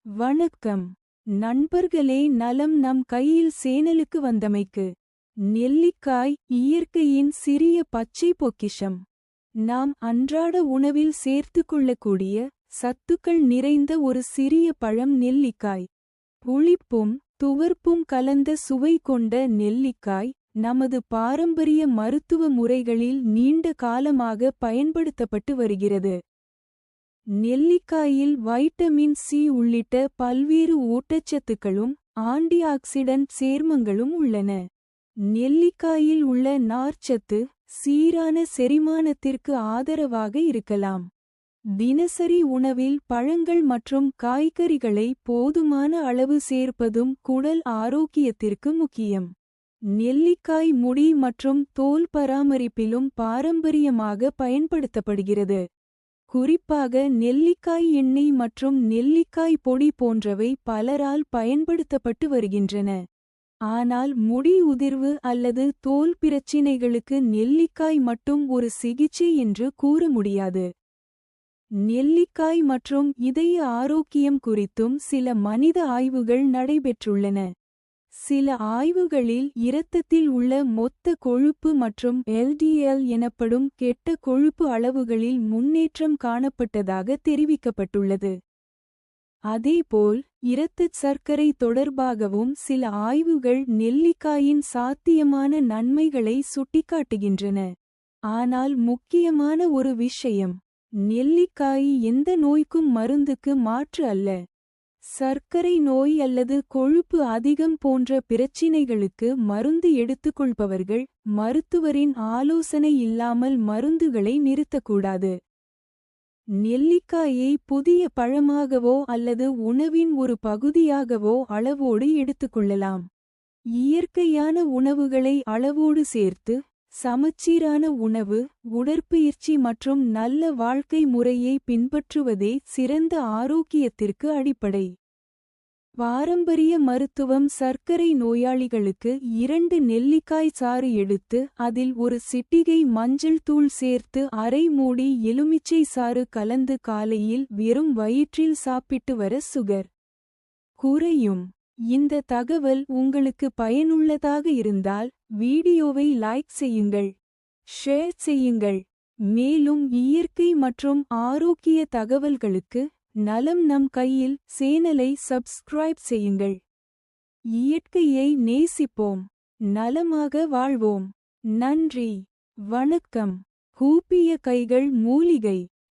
வணக்கம் நண்பர்களே, நலம் நம் கையில் சேனலுக்கு வந்தமைக்கு. நெல்லிக்காய் இயற்கையின் சிறிய பச்சை பொக்கிஷம். நாம் அன்றாட உணவில் சேர்த்துக்கொள்ளக்கூடிய சத்துக்கள் நிறைந்த ஒரு சிறிய பழம் நெல்லிக்காய். புளிப்பும் துவர்ப்பும் கலந்த சுவை கொண்ட நெல்லிக்காய் நமது பாரம்பரிய மருத்துவ முறைகளில் நீண்ட காலமாக பயன்படுத்தப்பட்டு வருகிறது. நெல்லிக்காயில் வைட்டமின் சி உள்ளிட்ட பல்வேறு ஊட்டச்சத்துக்களும் ஆன்டிஆக்சிடன்ட் சேர்மங்களும் உள்ளன. நெல்லிக்காயில் உள்ள நார்ச்சத்து சீரான செரிமானத்திற்கு ஆதரவாக இருக்கலாம். தினசரி உணவில் பழங்கள் மற்றும் காய்கறிகளை போதுமான அளவு சேர்ப்பதும் குடல் ஆரோக்கியத்திற்கு முக்கியம். நெல்லிக்காய் முடி மற்றும் தோல் பராமரிப்பிலும் பாரம்பரியமாக பயன்படுத்தப்படுகிறது. குறிப்பாக நெல்லிக்காய் எண்ணெய் மற்றும் நெல்லிக்காய் பொடி போன்றவை பலரால் பயன்படுத்தப்பட்டு வருகின்றன. ஆனால் முடி உதிர்வு அல்லது தோல் பிரச்சினைகளுக்கு நெல்லிக்காய் மட்டும் ஒரு சிகிச்சை என்று கூற முடியாது. நெல்லிக்காய் மற்றும் இதய ஆரோக்கியம் குறித்தும் சில மனித ஆய்வுகள் நடைபெற்றுள்ளன. சில ஆய்வுகளில் இரத்தத்தில் உள்ள மொத்த கொழுப்பு மற்றும் எல்டிஎல் எனப்படும் கெட்ட கொழுப்பு அளவுகளில் முன்னேற்றம் காணப்பட்டதாக தெரிவிக்கப்பட்டுள்ளது. அதேபோல் இரத்தச் சர்க்கரை தொடர்பாகவும் சில ஆய்வுகள் நெல்லிக்காயின் சாத்தியமான நன்மைகளை சுட்டிக்காட்டுகின்றன. ஆனால் முக்கியமான ஒரு விஷயம், நெல்லிக்காய் எந்த நோய்க்கும் மருந்துக்கு மாற்று அல்ல. சர்க்கரை நோய் அல்லது கொழுப்பு அதிகம் போன்ற பிரச்சினைகளுக்கு மருந்து எடுத்துக்கொள்பவர்கள் மருத்துவரின் ஆலோசனை இல்லாமல் மருந்துகளை நிறுத்தக்கூடாது. நெல்லிக்காயை புதிய பழமாகவோ அல்லது உணவின் ஒரு பகுதியாகவோ அளவோடு எடுத்துக்கொள்ளலாம். இயற்கையான உணவுகளை அளவோடு சேர்த்து சமச்சீரான உணவு, உடற்பயிற்சி மற்றும் நல்ல வாழ்க்கை முறையை பின்பற்றுவதே சிறந்த ஆரோக்கியத்திற்கு அடிப்படை. பாரம்பரிய மருத்துவம் சர்க்கரை நோயாளிகளுக்கு 2 நெல்லிக்காய் சாறு எடுத்து அதில் ஒரு சிட்டிகை மஞ்சள் தூள் சேர்த்து அரை மூடி எலுமிச்சை சாறு கலந்து காலையில் வெறும் வயிற்றில் சாப்பிட்டு வர சுகர் குறையும். இந்த தகவல் உங்களுக்கு பயனுள்ளதாக இருந்தால் வீடியோவை லைக் செய்யுங்கள், ஷேர் செய்யுங்கள். மேலும் இயற்கை மற்றும் ஆரோக்கிய தகவல்களுக்கு நலம் நம் கையில் சேனலை சப்ஸ்கிரைப் செய்யுங்கள். இயற்கையை நேசிப்போம், நலமாக வாழ்வோம். நன்றி, வணக்கம். கூப்பிய கைகள் மூலிகை.